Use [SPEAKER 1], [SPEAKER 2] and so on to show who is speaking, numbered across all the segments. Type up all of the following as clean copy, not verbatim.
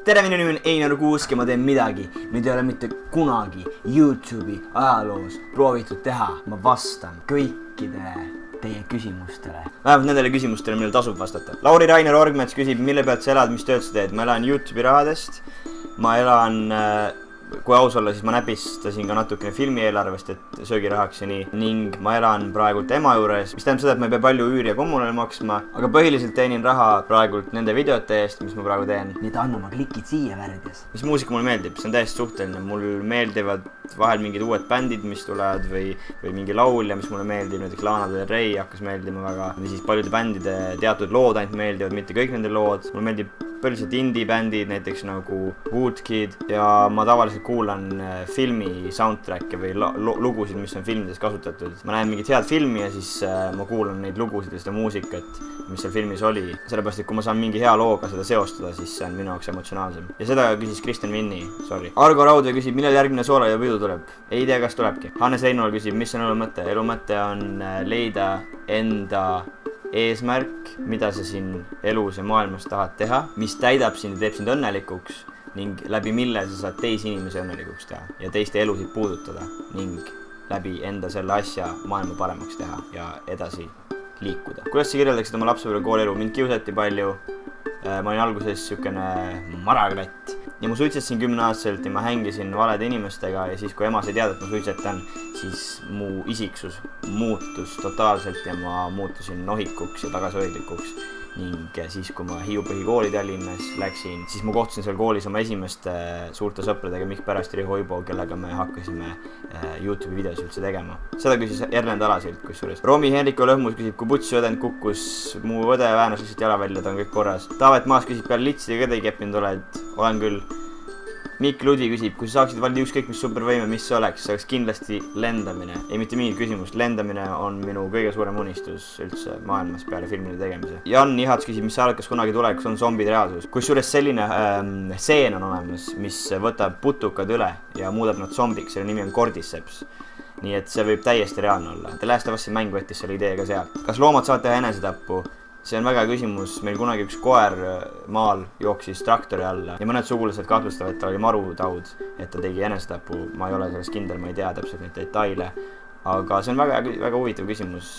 [SPEAKER 1] tere, minu nimi on Einar Kuusk ja ma teen midagi, mida ei ole mitte kunagi YouTube'i ajaloos proovitud teha. Ma vastan kõikide teie küsimustele. Vähemalt nendele küsimustele, millele tasub vastata. Lauri Rainer Orgmets küsib, mille pealt sa elad, mis tööd sa teed? Ma elan YouTube'i rahadest. Ma elan, kui aus olla, siis ma näpistasin ka natukene filmieelarvest, et söögirahaks ja nii. Ning ma elan praegult ema juures, mis tähendab seda, et ma ei pea palju üüri ja kommunale maksma. Aga põhiliselt teenin raha praegult nende videote eest, mis ma praegu teen. Nii et anna ma klikid siia värdjas. Mis muusika mulle meeldib? See on täiesti suhteline. Mul meeldivad vahel mingid uued bändid, mis tulevad või mingi laulja, mis mulle meeldib. Näiteks Lana Del Rey hakkas meeldima väga. Või siis paljude bändide teatud lood ainult meeldivad, mitte kõik nende lood. Mulle meeldib põhiliselt indie-bändid, näiteks nagu Woodkid. Ja ma tavaliselt kuulan filmi soundtrack'e või lugusid, mis on filmides kasutatud. Ma näen mingit head filmi ja siis ma kuulan neid lugusid ja seda muusikat, mis seal filmis oli. Sellepärast, et kui ma saan mingi hea looga seda seostada, siis see on minu jaoks emotsionaalsem. Ja seda küsis Kristjan Vinni, sorry. Argo Raudvee küsib, millal järgmine Soola ja Pidu tuleb? Ei tea, kas tulebki. Hannes Reinol küsib, mis on elu mõte? Elu mõte on leida enda eesmärk, mida sa siin elus ja maailmas tahad teha, mis täidab sind ja teeb sind õnnelikuks ning läbi mille sa saad teisi inimesi õnnelikuks teha ja teiste elusid puudutada ning läbi enda selle asja maailma paremaks teha ja edasi liikuda. Kuidas sa kirjeldaksid oma lapsepõlve koolielu? Mind kiusati palju. Ma olin alguses siukene maraklatt ja ma suitsetasin 10-aastaselt ja ma hängisin valede inimestega ja siis, kui ema sai teada, et ma suitsetan, siis mu isiksus muutus totaalselt ja ma muutusin nohikuks ja tagasihoidlikuks. Ning siis, kui ma Hiiu põhikooli Tallinnas läksin, siis ma kohtusin seal koolis oma esimeste suurte sõpradega Mikk Pärast ja Riho Uibo, kellega me hakkasime YouTube'i videos üldse tegema. Seda küsis Erlend Alasilt kusjuures. Romi Henriko Lõhmus küsib, kui putsi õdend kukkus, mu õde väänas lihtsalt jala välja, ta on kõik korras. Taavet Maas küsib, peale litsidega keda ei keppinud oled? Olen küll. Mikk Ludi küsib, kui sa saaksid valida ükskõik mis supervõime, mis see oleks kindlasti lendamine. Ei mitte mingit küsimust, lendamine on minu kõige suurem unistus üldse maailmas peale filmide tegemise. Jan Ihats küsib, mis sa arvad, kas kunagi tulevikus on zombid reaalsus? Kusjuures selline seen on olemas, mis võtab putukad üle ja muudab nad zombiks, selle nimi on Cordyceps. Nii et see võib täiesti reaalne olla. The Last of Us'i mäng võttis selle idee ka sealt. Kas loomad saavad teha enesetappu? See on väga küsimus. Meil kunagi üks koer maal jooksis traktori alla ja mõned sugulased kahtlustavad, et ta oli marutaud, et ta tegi enesetapu. Ma ei ole sellest kindel, ma ei tea täpselt neid detaile. Aga see on väga huvitav küsimus.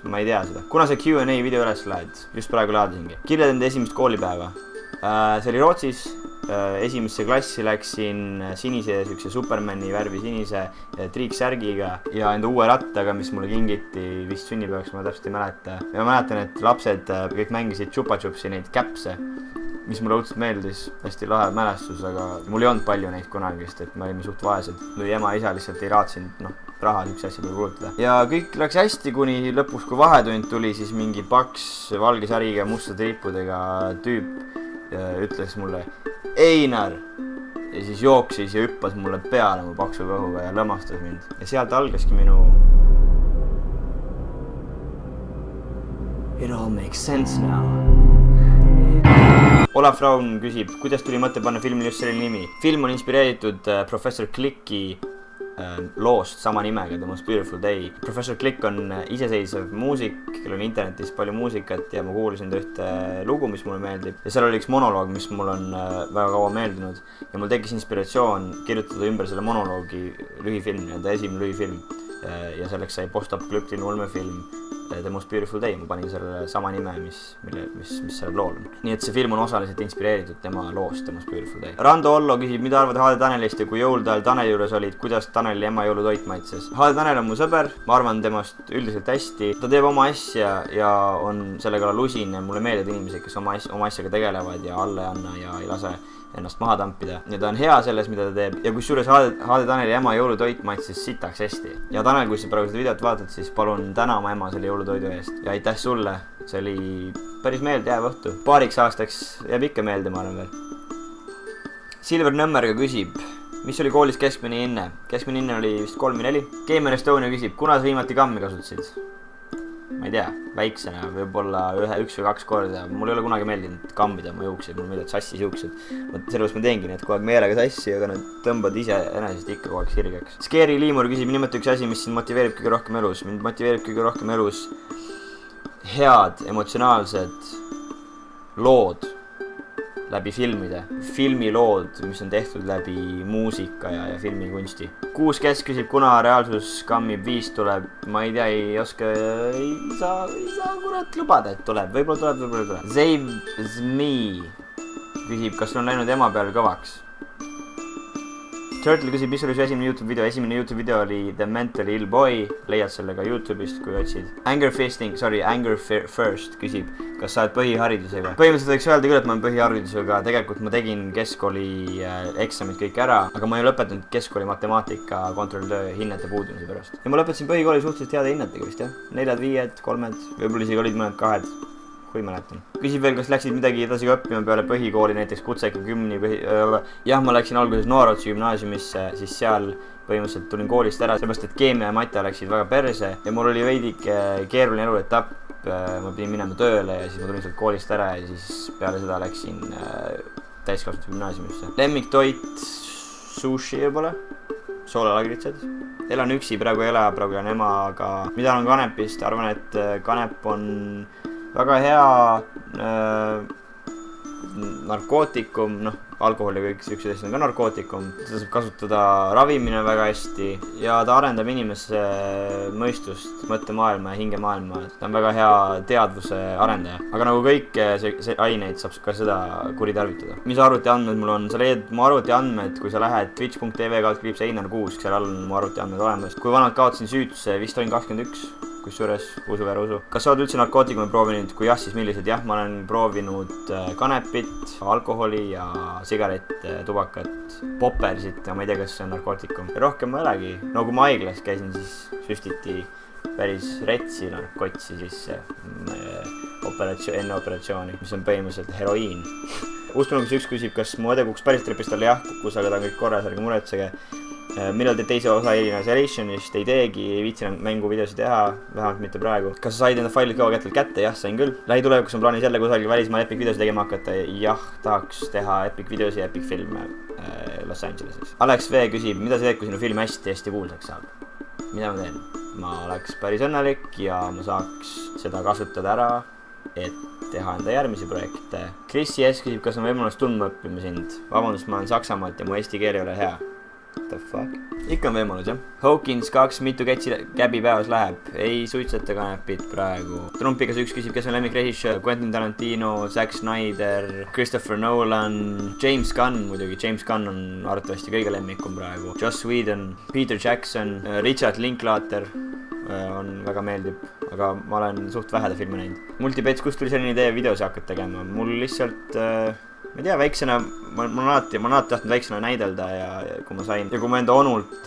[SPEAKER 1] Ma ei tea seda. Kuna see Q&A video üles lähed? Just praegu laadisingi. Kirjad enda esimest koolipäeva. See oli Rootsis. Esimesse klassi läksin sinise siukse Supermani värvi sinise triiksärgiga ja enda uue rattaga, mis mulle kingiti vist sünnipäevaks, ma täpselt ei mäleta. Ja ma mäletan, et lapsed kõik mängisid Chupa Chupsi neid käpse, mis mulle õudselt meeldis. Hästi lahe mälestus, aga mul ei olnud palju neid kunagist, et me olime suht vaesed. Või ema ja isa lihtsalt ei raatsinud raha üks asja peale kulutada. Ja kõik läks hästi, kuni lõpuks, kui vahetund tuli, siis mingi paks valge sariga mustade rippudega tüüp ütles mulle Einar ja siis jooksis ja hüppas mulle peale mu paksu kõhuga ja lõmastas mind. Ja sealt algaski minu It all makes sense now. Olaf Raun küsib, kuidas tuli mõte panna filmile just selline nimi? Film on inspireeritud Professor Clicki loost sama nimega, The Most Beautiful Day. Professor Click on iseseisev muusik, kel on internetis palju muusikat ja ma kuulasin ta ühte lugu, mis mulle meeldib. Ja seal oli üks monoloog, mis mul on väga kaua meeldinud. Ja mul tekkis inspiratsioon kirjutada ümber selle monoloogi lühifilm, enda esimene lühifilm. Ja selleks sai post-apokalüptiline ulmefilm The Most Beautiful Day. Ma panin selle sama nime, mis sellel lool on. Nii et see film on osaliselt inspireeritud tema loost The Most Beautiful Day. Rando Ollo küsib, mida arvad Haade Tanelist ja kui jõulude ajal Taneli juures olid, kuidas Taneli ema jõulutoit maitses? Haade Tanel on mu sõber, ma arvan temast üldiselt hästi. Ta teeb oma asja ja on selle kallal usin ja mulle meeldivad inimesed, kes oma asjaga tegelevad ja alla ei anna ja ei lase ennast maha tampida. Ja ta on hea selles, mida ta teeb. Ja kusjuures Haade Taneli ema jõulutoit maitses sitaks hästi. Ja Tanel, kui sa praegu seda videot vaatad, siis palun täna oma ema selle jõulutoidu eest. Ja aitäh sulle. See oli päris meeldejääv õhtu. Paariks aastaks jääb ikka meelde, ma arvan veel. Silver Nõmmerga küsib, mis oli koolis keskmine hinne? Keskmine hinne oli vist 3 või 4. Gamer Estonia küsib, kuna sa viimati kammi kasutasid? Ma ei tea, väiksena, võib-olla 1 või 2 korda. Mul ei ole kunagi meeldinud kammida mu juukseid, mul meeldivad sassis juuksed. Sellepärast ma teengi need kogu aeg meelega sassi, aga nad tõmbad ise enesest ikka kogu aeg sirgeks. Scary Liimur küsib, nimeta üks asi, mis sind motiveerib kõige rohkem elus. Mind motiveerib kõige rohkem elus head, emotsionaalsed lood, läbi filmide. Filmilood, mis on tehtud läbi muusika ja filmikunsti. 6 kes küsib, kuna reaalsus kammib, 5 tuleb. Ma ei tea, ei oska, ei saa kurat lubada, et tuleb. Võib-olla tuleb. Save Me küsib, kas sul on läinud ema peal kõvaks? Turtle küsib, mis oli su esimene YouTube video? Esimene YouTube video oli The Mentally Ill Boy, leiad selle ka YouTube'ist, kui otsid. Anger First küsib, kas sa oled põhiharidusega? Põhimõtteliselt võiks öelda küll, et ma olen põhiharidusega, tegelikult ma tegin keskkooli eksamid kõik ära, aga ma ei lõpetanud keskkooli matemaatika kontrolltöö hinnete puudumise pärast. Ja ma lõpetasin põhikooli suhteliselt heade hinnetega vist, jah? 4, 5, 3, võib-olla isegi olid mõned 2. Kui mäletan. Küsib veel, kas läksid midagi edasi õppima peale põhikooli, näiteks Kutseka gümni Jah, ma läksin alguses Noorotsi gümnaasiumisse, siis seal põhimõtteliselt tulin koolist ära, sellepärast et keemia ja mate läksid väga perse ja mul oli veidike keeruline eluetapp, ma pidin minema tööle ja siis ma tulin sealt koolist ära ja siis peale seda läksin täiskasvanute gümnaasiumisse. Lemmiktoit sushi võib-olla, soolalagritsad. Elan üksi, praegu elan emaga. Mida on kanepist? Arvan, et kanep on väga hea narkootikum, alkohol ja kõik siuksed asjad on ka narkootikum. Seda saab kasutada ravimine väga hästi ja ta arendab inimese mõistust, mõttemaailma ja hingemaailma. Ta on väga hea teadvuse arendaja. Aga nagu kõik see aineid saab ka seda kuritarvitada. Mis arvutiandmed mul on? Sa leiad mu arvutiandmed, kui sa lähed twitch.tv/Einar6, seal all on mu arvutiandmed olemas. Kui vanalt kaotasin süütuse, vist olin 21. Kusjuures, usu. Kas sa oled üldse narkootikume proovinud? Kui jah, siis millised? Jah, ma olen proovinud kanepit, alkoholi ja sigarette, tubakat, poppersit ja ma ei tea, kas see on narkootikum. Rohkem ma ei olegi. No kui ma haiglas käisin, siis süstiti päris retsi narkotsi sisse enne operatsiooni, mis on põhimõtteliselt heroiin. Ustunugas üks küsib, kas mu õde kuks päris trepist alla jah kukkus, aga ta on kõik korras, ärge muretsege. Millal teed teise osa Alien Isolationist? Ei teegi, ei viitsinud mänguvideosid teha, vähemalt mitte praegu. Kas sa said enda failid kaua kättelt kätte? Jah, sain küll. Lähitulevikus on plaanis jälle kusagil välismaal Epic videosid tegema hakata. Jah, tahaks teha Epic videosi ja Epic filme Los Angeleses. Alex V küsib, mida sa teed, kui sinu film hästi kuulsaks saab? Mida ma teen? Ma oleks päris õnnelik ja ma saaks seda kasutada ära, et teha enda järgmisi projekte. Chris S küsib, kas on võimalus tundma õppima sind? Vabandust, ma olen Saksamaalt ja mu eesti keel ei ole hea. What the fuck? Ikka on võimalus, jah. Hawkins 2, mitu käbi päevas läheb? Ei suitseta kanepit praegu. Trumpikas üks küsib, kes on lemmikrežissöör? Quentin Tarantino, Zack Snyder, Christopher Nolan, James Gunn muidugi. James Gunn on arvatavasti kõige lemmikum praegu. Joss Whedon, Peter Jackson, Richard Linklater on väga meeldib, aga ma olen suht vähede filme näinud. Multipets, kust tuli selline idee videosi hakata tegema? Mul lihtsalt ma ei tea, väiksena, ma olen alati tahtnud väiksena näidelda ja kui ma enda onult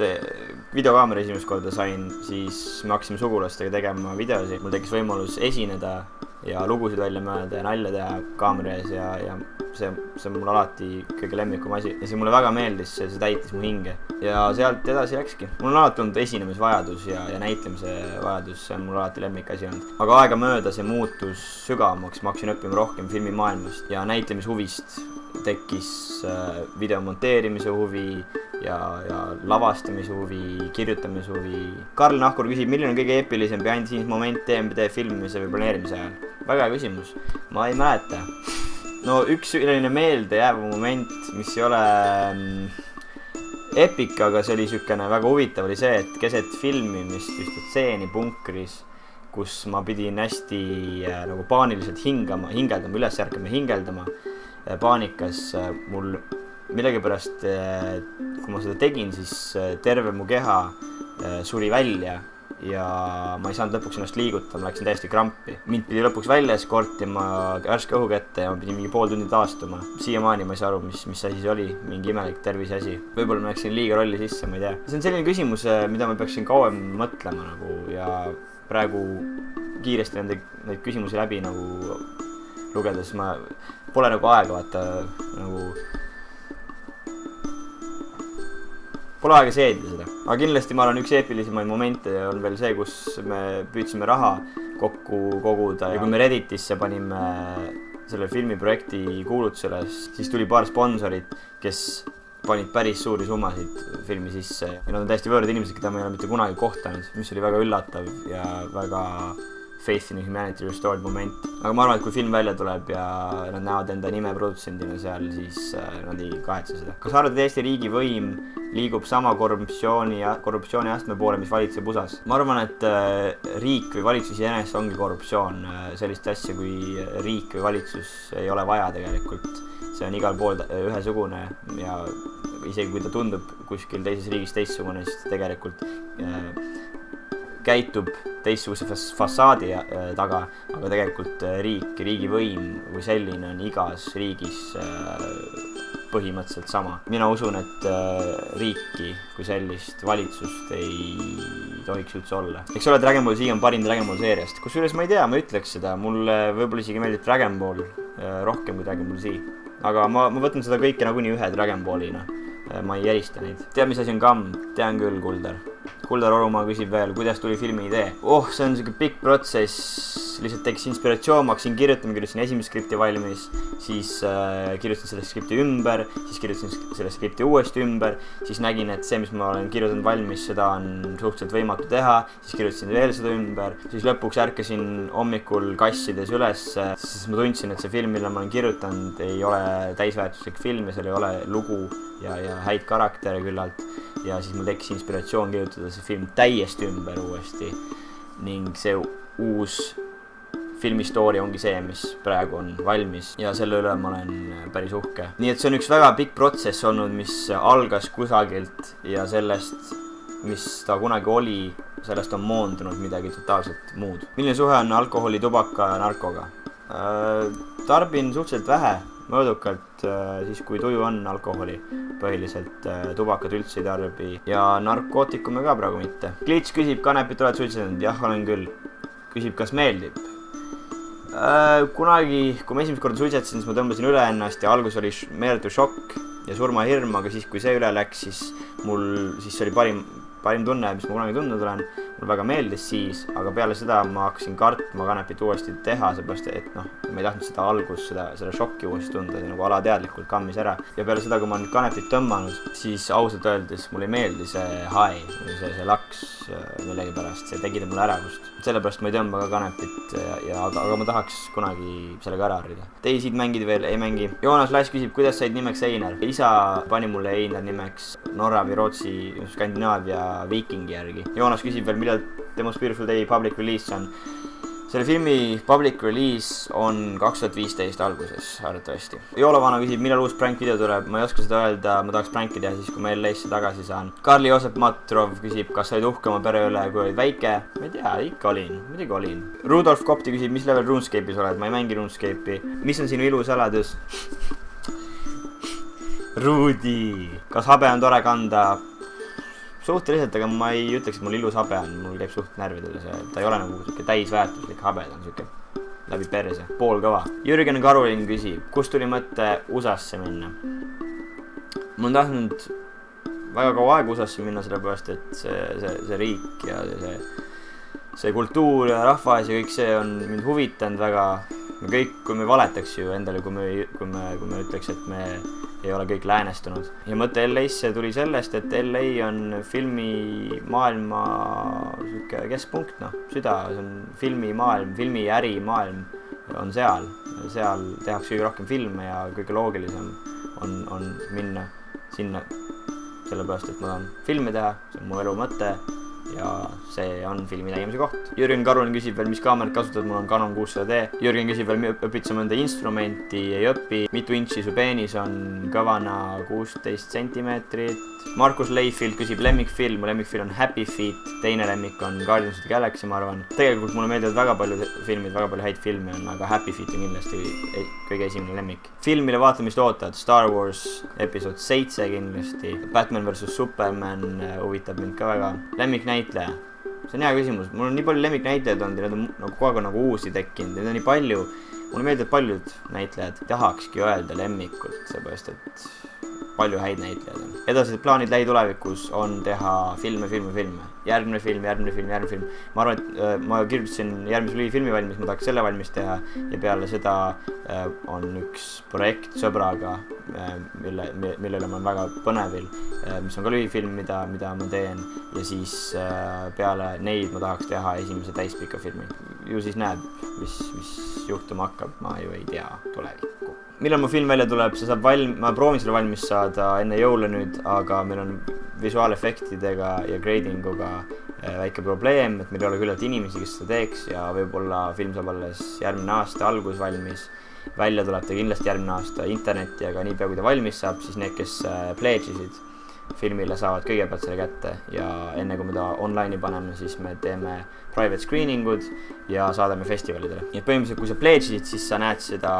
[SPEAKER 1] videokaamera esimest korda sain, siis me hakkasime sugulastega tegema videosi. Mul tekkis võimalus esineda ja lugusid välja mõelda ja nalja teha kaamera ees ja see on mul alati kõige lemmikum asi. Ja see mulle väga meeldis, see täitis mu hinge. Ja sealt edasi läkski. Mul on alati olnud esinemisvajadus ja näitlemise vajadus, see on mul alati lemmikasi olnud. Aga aega mööda see muutus sügavamaks, ma hakkasin õppima rohkem filmimaailmast ja näitlemishuvist tekkis video monteerimise huvi ja lavastamise huvi, kirjutamise huvi. Karl Nahkur küsib, milline on kõige eepilisem behind the scenes moment TMD filmimise või planeerimise ajal? Väga hea küsimus. Ma ei mäleta. No üks selline meeldejääv moment, mis ei ole epic, aga see oli sükene väga huvitav, oli see, et keset filmimist vist stseeni punkris, kus ma pidin hästi nagu paaniliselt hingeldama, üles ärkama ja hingeldama. Paanikas mul millegipärast, kui ma seda tegin, siis terve mu keha suri välja ja ma ei saanud lõpuks ennast liigutada, ma läksin täiesti krampi. Mind pidi lõpuks välja eskortima värske õhu kätte ja ma pidin mingi pool tundi taastuma. Siiamaani ma ei saa aru, mis asi see oli, mingi imelik tervise asi. Võib-olla ma läksin liiga rolli sisse, ma ei tea. See on selline küsimus, mida ma peaksin kauem mõtlema nagu ja praegu kiiresti neid küsimusi läbi nagu lugedes ma pole nagu aega, vaata nagu pole aega seedida seda. Aga kindlasti ma olen üks eepilisemaid momente on veel see, kus me püüdsime raha kokku koguda ja kui me Redditisse panime selle filmiprojekti kuulutusele, siis tuli paar sponsorit, kes panid päris suuri summasid filmi sisse ja nad on täiesti võõrad inimesed, keda ma ei ole mitte kunagi kohtanud, mis oli väga üllatav ja väga Faith in Humanity Restored moment. Aga ma arvan, et kui film välja tuleb ja nad näevad enda nime produtsendina seal, siis nad ei kahetse seda. Kas arvad, et Eesti riigi võim liigub sama korruptsiooni astme poole, mis valitseb USAs? Ma arvan, et riik või valitsus iseenesest ongi korruptsioon. Sellist asja kui riik või valitsus ei ole vaja tegelikult. See on igal pool ühesugune ja isegi kui ta tundub kuskil teises riigis teistsugune, siis ta tegelikult käitub teistsuguse fassaadi taga, aga tegelikult riigivõim või selline on igas riigis põhimõtteliselt sama. Mina usun, et riiki kui sellist valitsust ei tohiks üldse olla. Eks ole, Dragon Ball Z on parim Dragon Ball seeriast. Kusjuures ma ei tea, ma ütleks seda. Mulle võib-olla isegi meeldib Dragon Ball rohkem kui Dragon Ball Z. Aga ma võtan seda kõike nagunii ühe Dragon Ballina. Ma ei erista neid. Tead, mis asi on gamm? Tean küll, Kuldar. Kuldar Orumaa küsib veel, kuidas tuli filmi idee? See on selline pikk protsess. Lihtsalt teeks inspiratsioon, ma hakkasin kirjutama, kirjutasin esimest skripti valmis, siis kirjutasin selle skripti ümber, siis kirjutasin selle skripti uuesti ümber, siis nägin, et see, mis ma olen kirjutanud valmis, seda on suhteliselt võimatu teha, siis kirjutasin veel seda ümber, siis lõpuks ärkasin hommikul kassides üles, siis ma tundsin, et see film, mille ma olen kirjutanud, ei ole täisväärtuslik film ja seal ei ole lugu ja häid karaktere küllalt ja siis mul tekkis inspiratsioon kirjutada see film täiesti ümber uuesti ning see uus filmistoori ongi see, mis praegu on valmis ja selle üle ma olen päris uhke. Nii et see on üks väga pikk protsess olnud, mis algas kusagilt ja sellest, mis ta kunagi oli, sellest on moondunud midagi totaalselt muud. Milline suhe on alkoholi, tubaka ja narkoga? Tarbin suhteliselt vähe, mõõdukalt, siis kui tuju on alkoholi. Põhiliselt tubakat üldse ei tarbi ja narkootikume ka praegu mitte. Klits küsib, kanepit oled suitsetanud? Jah, olen küll. Küsib, kas meeldib? Kunagi, kui ma esimest korda suitsetasin, siis ma tõmbasin üle ennast ja algus oli meeletu šokk ja surmahirm, aga siis kui see üle läks, siis see oli parim tunne, mis ma kunagi tundnud olen. Mul väga meeldis siis, aga peale seda ma hakkasin kartma kanepit uuesti teha, seepärast, et ma ei tahtnud seda algust, seda šokki uuesti tunda, see nagu alateadlikult kammis ära. Ja peale seda, kui ma nüüd kanepit tõmmanud, siis ausalt öeldes mulle ei meeldi see high, see laks millegi pärast, see tegi mulle ärevust. Sellepärast ma ei tõmba ka kanepit, aga ma tahaks kunagi sellega ära harrida. Teisid mängid veel, ei mängi. Joonas Lass küsib, kuidas said nimeks Einar? Isa pani mulle Einar nimeks Norra või Rootsi, Skandinaavia viikingi järgi. Joonas küsib veel, millal The Most Beautiful Day public release on. Selle filmi public release on 2015 alguses, arvatavasti. Joolavana küsib, millal uus prank-video tuleb. Ma ei oska seda öelda, ma tahaks pranki teha siis, kui ma LA-sse tagasi saan. Karli Joosep Matrov küsib, kas sa olid uhke oma pere üle, kui olid väike? Ma ei tea, ikka olin, muidugi olin. Rudolf Kopti küsib, mis level RuneScape'is oled? Ma ei mängi RuneScape'i. Mis on sinu ilusaladus? Rudi, kas habe on tore kanda? Suhteliselt, aga ma ei ütleks, et mul ilus habe on, mul käib suht närvidele see, ta ei ole nagu siuke täisväärtuslik habe, ta on siuke läbi perse, poolkõva. Jürgen Karulin küsib, kust tuli mõtte USA-sse minna? Ma on tahtnud väga kaua aega USA-sse minna, sellepärast, et see riik ja see kultuur ja rahvas ja kõik see on mind huvitanud väga. Me kõik, kui me valetaks ju endale, kui me ütleks, et me ei ole kõik läänestunud. Ja mõte LA-sse tuli sellest, et LA on filmimaailma keskpunkt, süda, see on filmimaailm, filmiärimaailm on seal. Seal tehakse kõige rohkem filme ja kõige loogilisem on minna sinna, sellepärast, et ma tahan filmi teha, see on mu elu mõte ja see on filmi tegemise koht. Jürgen Karulin küsib veel, mis kaamerat kasutad, mul on Canon 600D. Jürgen küsib veel, õpid sa mõnda instrumenti, ei õpi. Mitu intsi su peenis on? Kõvana 16 sentimeetrit. Markus Leifield küsib lemmikfilm, mu lemmikfilm on Happy Feet, teine lemmik on Guardians of the Galaxy, ma arvan. Tegelikult mulle meeldivad väga palju filmid, väga palju häid filme on, aga Happy Feet on kindlasti kõige esimene lemmik. Film, mille vaatamist ootad, Star Wars episood 7 kindlasti, Batman vs Superman huvitab mind ka väga. Lemmiknäitleja, see on hea küsimus, mul on nii palju lemmiknäitlejaid olnud ja need on kogu aeg uusi tekkinud, need on nii palju, mulle meeldivad paljud näitlejad, tahakski öelda lemmikult, seepärast et palju häid näitlejaid on. Edased plaanid lähitulevikus on teha filme. Järgmine film. Ma arvan, et ma kirjutasin järgmise filmi valmis, ma tahaks selle valmis teha ja peale seda on üks projekt sõbraga, millele ma olen väga põnevil, mis on ka lühifilm, mida ma teen ja siis peale neid ma tahaks teha esimese täispika filmi. ju siis näeb, mis juhtuma hakkab, ma ju ei tea tulevikku. Millal mu film välja tuleb, see saab ma proovin selle valmis saada enne jõule nüüd, aga meil on visuaalefektidega ja gradinguga väike probleem, et meil ei ole küllalt inimesi, kes seda teeks ja võib-olla film saab alles järgmine aasta algus valmis. Välja tuleb ta kindlasti järgmine aasta internetti, aga niipea kui ta valmis saab, siis need, kes pledge'isid filmile, saavad kõigepealt selle kätte ja enne kui me ta online'i paneme, siis me teeme private screeningud ja saadame festivalidele. Nii et põhimõtteliselt, kui sa pledge'isid, siis sa näed seda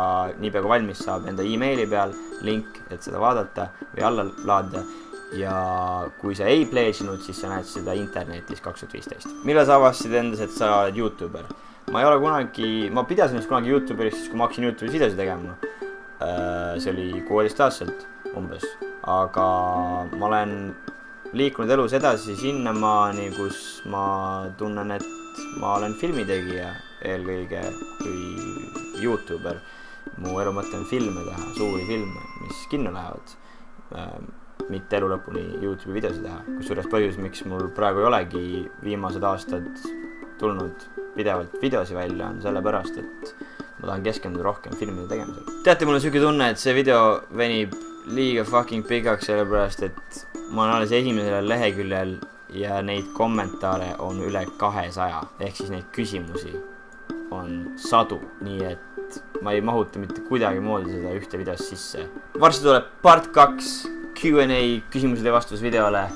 [SPEAKER 1] niipea kui valmis saab enda emaili peal link, et seda vaadata või alla laadida. Ja kui sa ei pledge'inud, siis sa näed seda internetis 2015. Millal sa avastasid endas, et sa oled YouTuber? Ma ei ole ma pidasin ennast kunagi YouTuberiks, siis kui ma hakkasin YouTube'is videosid tegema. See oli 16 aastaselt umbes. Aga ma olen liikunud elus edasi sinnamaani, kus ma tunnen, et ma olen filmitegija eelkõige kui YouTuber. Mu elu mõte on filme teha, suuri filme, mis kinno lähevad. Mitte elu lõpuni YouTube'i videosid teha. Kusjuures põhjus, miks mul praegu ei olegi viimased aastad tulnud pidevalt videosi välja, on sellepärast, et ma tahan keskenduda rohkem filmide tegemisel. Teate, mul on selline tunne, et see video venib liiga fucking pikaks, sellepärast, et ma olen alles esimesel leheküljel ja neid kommentaare on üle 200. Ehk siis neid küsimusi on sadu, nii et ma ei mahuta mitte kuidagi moodi seda ühte videost sisse. Varsti tuleb part 2 Q&A küsimused ja vastus videole.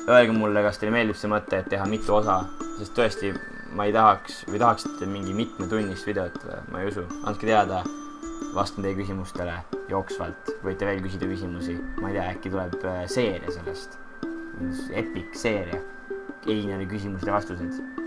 [SPEAKER 1] Öelge mulle, kas teile meeldib see mõte, et teha mitu osa, sest tõesti ma ei tahaks või tahaksite mingi mitmetunnist videot, ma ei usu. Andke teada, vastan teie küsimustele jooksvalt, võite veel küsida küsimusi. Ma ei tea, äkki tuleb seeria sellest, epic seeria, Einari küsimused ja vastused.